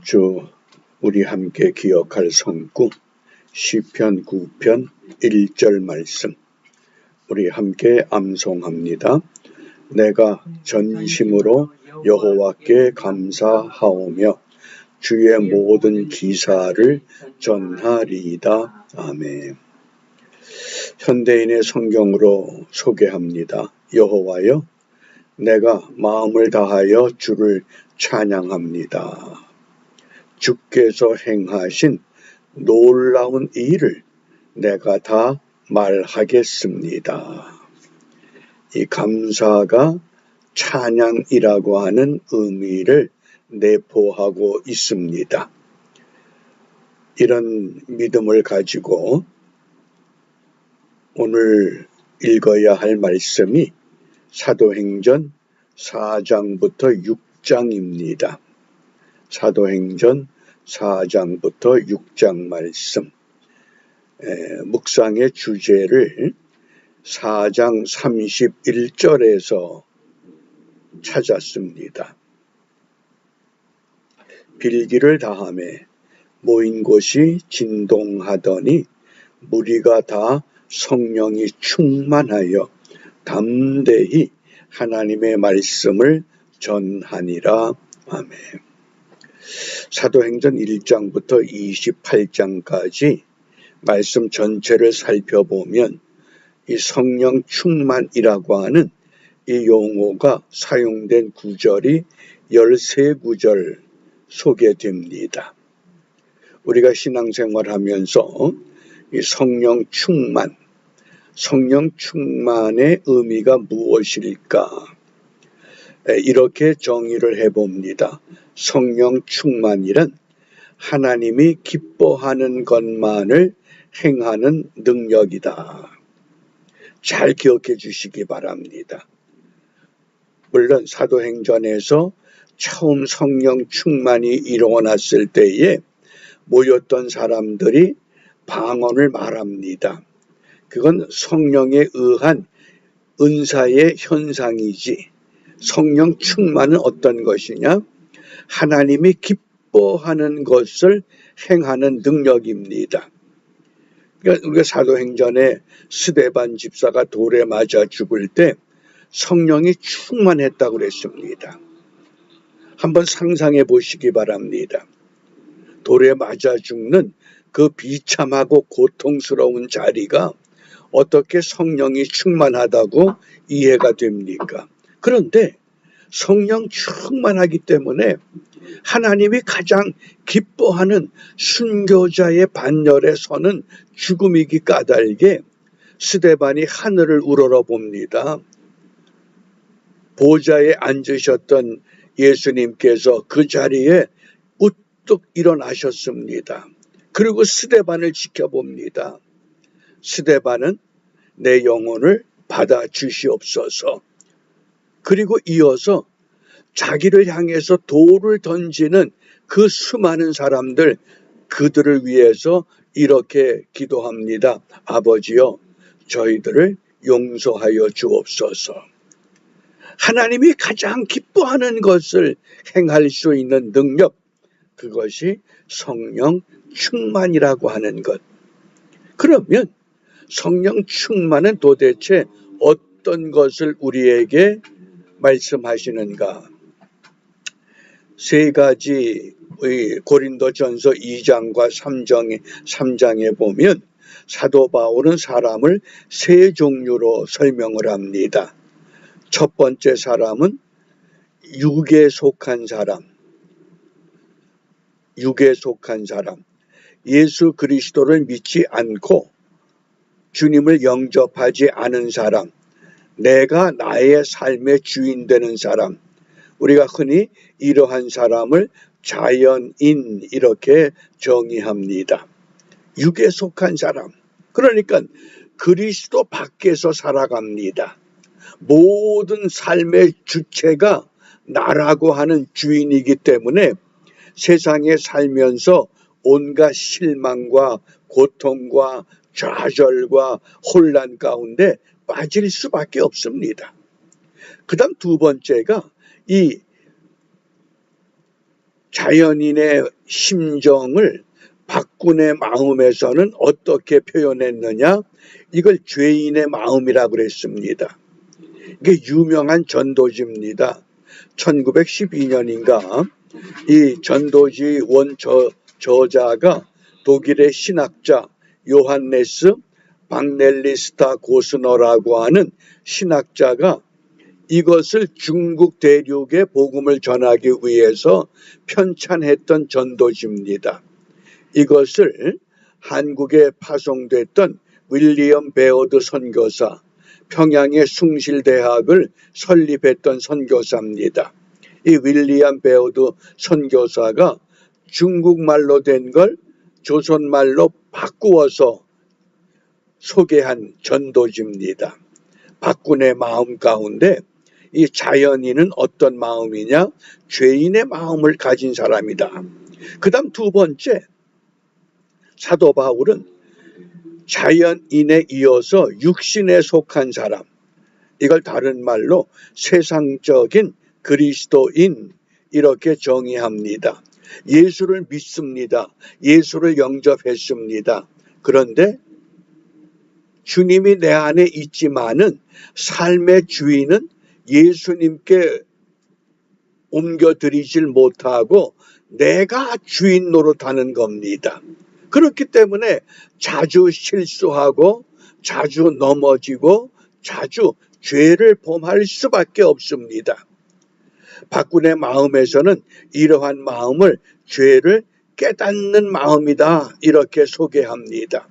주 우리 함께 기억할 성구 시편 9편 1절 말씀 우리 함께 암송합니다. 내가 전심으로 여호와께 감사하오며 주의 모든 기사를 전하리이다. 아멘. 현대인의 성경으로 소개합니다. 여호와여, 내가 마음을 다하여 주를 찬양합니다. 주께서 행하신 놀라운 일을 내가 다 말하겠습니다. 이 감사가 찬양이라고 하는 의미를 내포하고 있습니다. 이런 믿음을 가지고 오늘 읽어야 할 말씀이 사도행전 4장부터 6장입니다. 사도행전 4장부터 6장 말씀, 묵상의 주제를 4장 31절에서 찾았습니다. 빌기를 다하매 모인 곳이 진동하더니 무리가 다 성령이 충만하여 담대히 하나님의 말씀을 전하니라. 아멘. 사도행전 1장부터 28장까지 말씀 전체를 살펴보면 이 성령 충만이라고 하는 이 용어가 사용된 구절이 13구절 소개됩니다. 우리가 신앙생활하면서 이 성령 충만의 의미가 무엇일까? 이렇게 정의를 해봅니다. 성령 충만이란 하나님이 기뻐하는 것만을 행하는 능력이다. 잘 기억해 주시기 바랍니다. 물론 사도행전에서 처음 성령 충만이 일어났을 때에 모였던 사람들이 방언을 말합니다. 그건 성령에 의한 은사의 현상이지, 성령 충만은 어떤 것이냐? 하나님이 기뻐하는 것을 행하는 능력입니다. 그러니까 우리가 사도행전에 스데반 집사가 돌에 맞아 죽을 때 성령이 충만했다고 그랬습니다. 한번 상상해 보시기 바랍니다. 돌에 맞아 죽는 그 비참하고 고통스러운 자리가 어떻게 성령이 충만하다고 이해가 됩니까? 그런데 성령 충만하기 때문에 하나님이 가장 기뻐하는 순교자의 반열에 서는 죽음이기 까닭에 스데반이 하늘을 우러러 봅니다. 보좌에 앉으셨던 예수님께서 그 자리에 우뚝 일어나셨습니다. 그리고 스데반을 지켜봅니다. 스데반은 내 영혼을 받아 주시옵소서. 그리고 이어서 자기를 향해서 돌을 던지는 그 수많은 사람들, 그들을 위해서 이렇게 기도합니다. 아버지여, 저희들을 용서하여 주옵소서. 하나님이 가장 기뻐하는 것을 행할 수 있는 능력, 그것이 성령 충만이라고 하는 것. 그러면 성령 충만은 도대체 어떤 것을 우리에게 말씀하시는가? 세 가지 고린도전서 2장과 3장에 보면 사도 바울은 사람을 세 종류로 설명을 합니다. 첫 번째 사람은 육에 속한 사람, 예수 그리스도를 믿지 않고 주님을 영접하지 않은 사람, 내가 나의 삶의 주인 되는 사람, 우리가 흔히 이러한 사람을 자연인 이렇게 정의합니다. 육에 속한 사람, 그러니까 그리스도 밖에서 살아갑니다. 모든 삶의 주체가 나라고 하는 주인이기 때문에 세상에 살면서 온갖 실망과 고통과 좌절과 혼란 가운데 빠질 수밖에 없습니다. 그 다음 두 번째가 이 자연인의 심정을 박군의 마음에서는 어떻게 표현했느냐? 이걸 죄인의 마음이라고 그랬습니다. 이게 유명한 전도지입니다. 1912년인가 이 전도지 저자가 독일의 신학자 요한네스 박넬리스타 고스너라고 하는 신학자가 이것을 중국 대륙에 복음을 전하기 위해서 편찬했던 전도지입니다. 이것을 한국에 파송됐던 윌리엄 베어드 선교사, 평양의 숭실대학을 설립했던 선교사입니다. 이 윌리엄 베어드 선교사가 중국말로 된 걸 조선말로 바꾸어서 소개한 전도지입니다. 박군의 마음 가운데 이 자연인은 어떤 마음이냐? 죄인의 마음을 가진 사람이다. 그 다음 두 번째, 사도 바울은 자연인에 이어서 육신에 속한 사람, 이걸 다른 말로 세상적인 그리스도인 이렇게 정의합니다. 예수를 믿습니다. 예수를 영접했습니다. 그런데 주님이 내 안에 있지만은 삶의 주인은 예수님께 옮겨드리질 못하고 내가 주인 노릇하는 겁니다. 그렇기 때문에 자주 실수하고 자주 넘어지고 자주 죄를 범할 수밖에 없습니다. 박군의 마음에서는 이러한 마음을 죄를 깨닫는 마음이다 이렇게 소개합니다.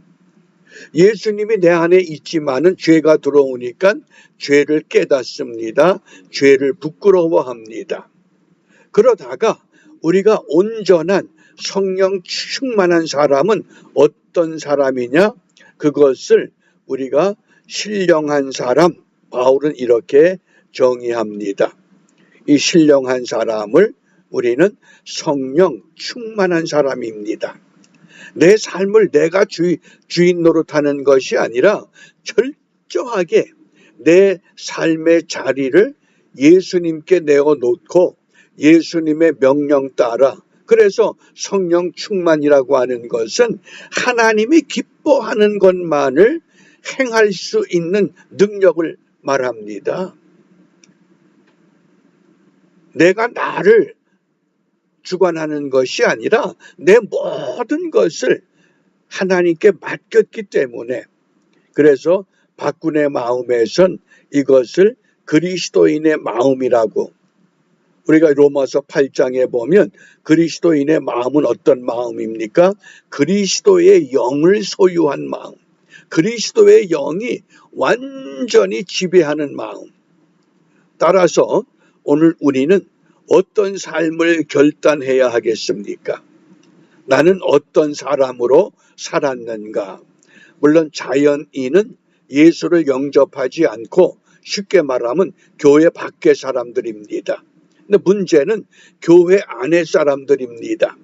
예수님이 내 안에 있지만은 죄가 들어오니까 죄를 깨닫습니다. 죄를 부끄러워합니다. 그러다가 우리가 온전한 성령 충만한 사람은 어떤 사람이냐? 그것을 우리가 신령한 사람, 바울은 이렇게 정의합니다. 이 신령한 사람을 우리는 성령 충만한 사람입니다. 내 삶을 내가 주인 노릇하는 것이 아니라 철저하게 내 삶의 자리를 예수님께 내어놓고 예수님의 명령 따라, 그래서 성령 충만이라고 하는 것은 하나님이 기뻐하는 것만을 행할 수 있는 능력을 말합니다. 내가 나를 주관하는 것이 아니라 내 모든 것을 하나님께 맡겼기 때문에, 그래서 박군의 마음에선 이것을 그리스도인의 마음이라고, 우리가 로마서 8장에 보면 그리스도인의 마음은 어떤 마음입니까? 그리스도의 영을 소유한 마음, 그리스도의 영이 완전히 지배하는 마음. 따라서 오늘 우리는 어떤 삶을 결단해야 하겠습니까? 나는 어떤 사람으로 살았는가? 물론 자연인은 예수를 영접하지 않고 쉽게 말하면 교회 밖의 사람들입니다. 근데 문제는 교회 안의 사람들입니다.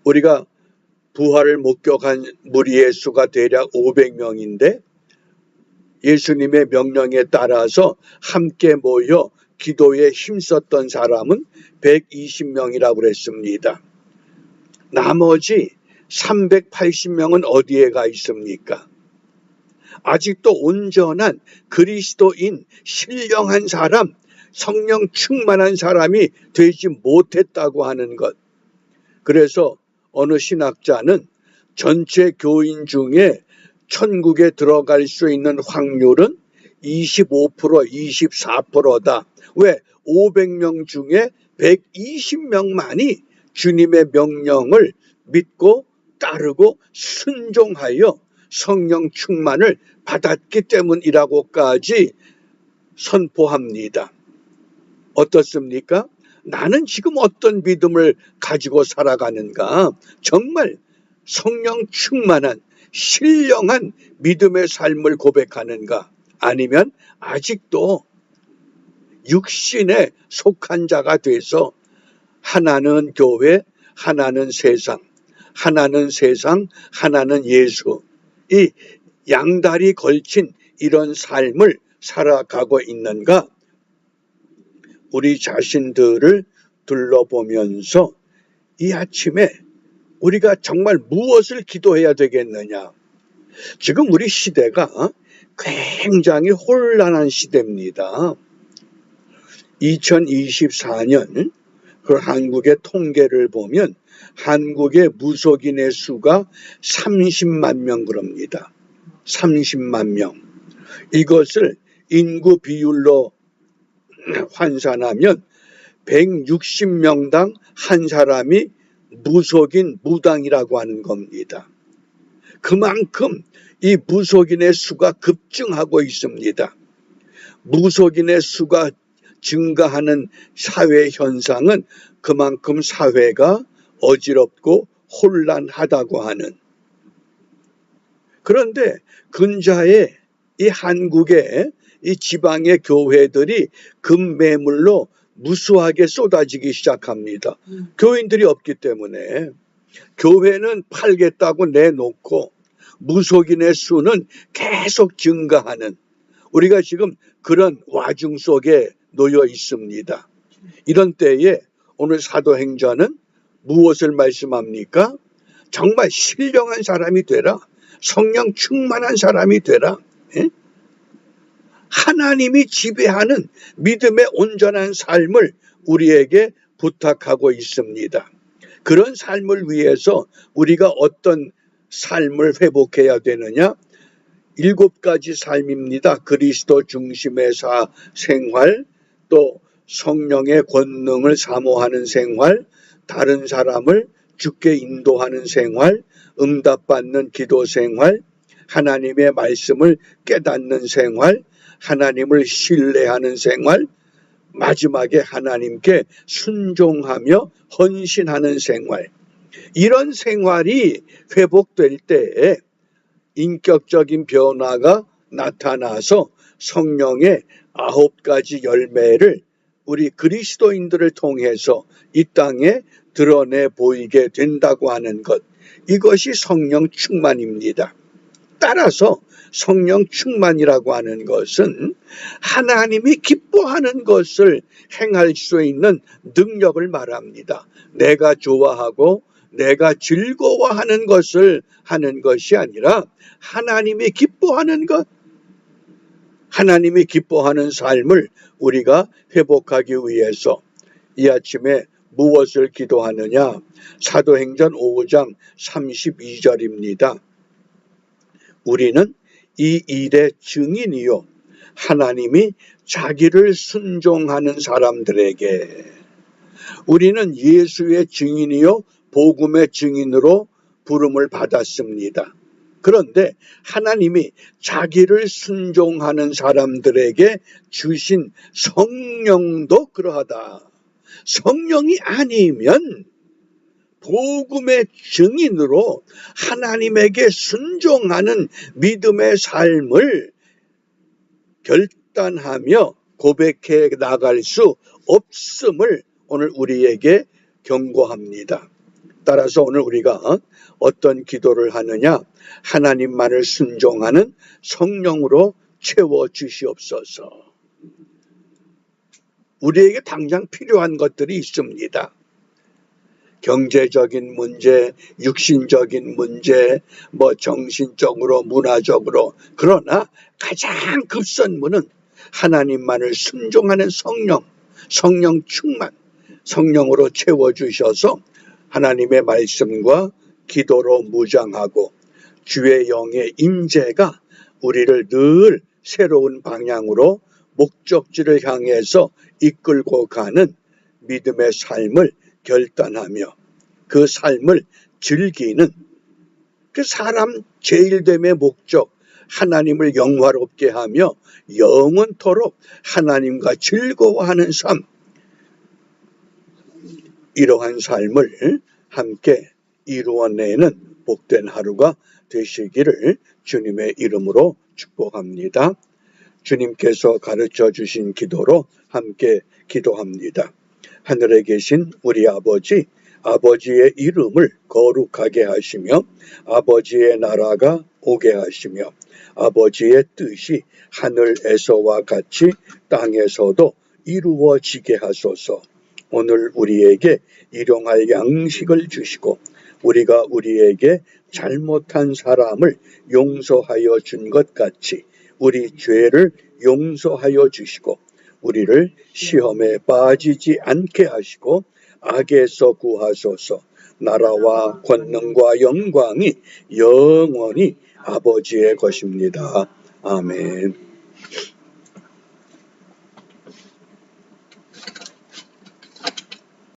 우리가 부활을 목격한 무리의 수가 대략 500명인데 예수님의 명령에 따라서 함께 모여 기도에 힘썼던 사람은 120명이라고 그랬습니다. 나머지 380명은 어디에 가 있습니까? 아직도 온전한 그리스도인, 신령한 사람, 성령 충만한 사람이 되지 못했다고 하는 것. 그래서 어느 신학자는 전체 교인 중에 천국에 들어갈 수 있는 확률은 25%, 24%다. 왜? 500명 중에 120명만이 주님의 명령을 믿고 따르고 순종하여 성령 충만을 받았기 때문이라고까지 선포합니다. 어떻습니까? 나는 지금 어떤 믿음을 가지고 살아가는가? 정말 성령 충만한 신령한 믿음의 삶을 고백하는가? 아니면 아직도 육신에 속한 자가 돼서 하나는 교회, 하나는 세상, 하나는 세상, 하나는 예수, 이 양다리 걸친 이런 삶을 살아가고 있는가? 우리 자신들을 둘러보면서 이 아침에 우리가 정말 무엇을 기도해야 되겠느냐. 지금 우리 시대가 굉장히 혼란한 시대입니다. 2024년 그 한국의 통계를 보면 한국의 무속인의 수가 30만 명 그럽니다. 30만 명. 이것을 인구 비율로 환산하면 160명당 한 사람이 무속인 무당이라고 하는 겁니다. 그만큼 이 무속인의 수가 급증하고 있습니다. 무속인의 수가 증가하는 사회 현상은 그만큼 사회가 어지럽고 혼란하다고 하는. 그런데 근자에 이 한국의 이 지방의 교회들이 금매물로 무수하게 쏟아지기 시작합니다. 교인들이 없기 때문에 교회는 팔겠다고 내놓고 무속인의 수는 계속 증가하는, 우리가 지금 그런 와중 속에 놓여 있습니다. 이런 때에 오늘 사도행전은 무엇을 말씀합니까? 정말 신령한 사람이 되라. 성령 충만한 사람이 되라. 하나님이 지배하는 믿음의 온전한 삶을 우리에게 부탁하고 있습니다. 그런 삶을 위해서 우리가 어떤 삶을 회복해야 되느냐? 7가지 삶입니다. 그리스도 중심의 생활, 또 성령의 권능을 사모하는 생활, 다른 사람을 주께 인도하는 생활, 응답받는 기도 생활, 하나님의 말씀을 깨닫는 생활, 하나님을 신뢰하는 생활, 마지막에 하나님께 순종하며 헌신하는 생활. 이런 생활이 회복될 때에 인격적인 변화가 나타나서 성령의 9가지 열매를 우리 그리스도인들을 통해서 이 땅에 드러내 보이게 된다고 하는 것, 이것이 성령 충만입니다. 따라서 성령 충만이라고 하는 것은 하나님이 기뻐하는 것을 행할 수 있는 능력을 말합니다. 내가 좋아하고 내가 즐거워하는 것을 하는 것이 아니라 하나님이 기뻐하는 것, 하나님이 기뻐하는 삶을 우리가 회복하기 위해서 이 아침에 무엇을 기도하느냐? 사도행전 5장 32절입니다. 우리는 이 일의 증인이요, 하나님이 자기를 순종하는 사람들에게, 우리는 예수의 증인이요 복음의 증인으로 부름을 받았습니다. 그런데 하나님이 자기를 순종하는 사람들에게 주신 성령도 그러하다. 성령이 아니면 복음의 증인으로 하나님에게 순종하는 믿음의 삶을 결단하며 고백해 나갈 수 없음을 오늘 우리에게 경고합니다. 따라서 오늘 우리가 어떤 기도를 하느냐? 하나님만을 순종하는 성령으로 채워주시옵소서. 우리에게 당장 필요한 것들이 있습니다. 경제적인 문제, 육신적인 문제, 정신적으로, 문화적으로. 그러나 가장 급선무는 하나님만을 순종하는 성령 충만, 성령으로 채워주셔서 하나님의 말씀과 기도로 무장하고 주의 영의 임재가 우리를 늘 새로운 방향으로 목적지를 향해서 이끌고 가는 믿음의 삶을 결단하며 그 삶을 즐기는, 그 사람 제일됨의 목적, 하나님을 영화롭게 하며 영원토록 하나님과 즐거워하는 삶, 이러한 삶을 함께 이루어내는 복된 하루가 되시기를 주님의 이름으로 축복합니다. 주님께서 가르쳐 주신 기도로 함께 기도합니다. 하늘에 계신 우리 아버지, 아버지의 이름을 거룩하게 하시며 아버지의 나라가 오게 하시며 아버지의 뜻이 하늘에서와 같이 땅에서도 이루어지게 하소서. 오늘 우리에게 일용할 양식을 주시고 우리가 우리에게 잘못한 사람을 용서하여 준 것 같이 우리 죄를 용서하여 주시고 우리를 시험에 빠지지 않게 하시고 악에서 구하소서. 나라와 권능과 영광이 영원히 아버지의 것입니다. 아멘.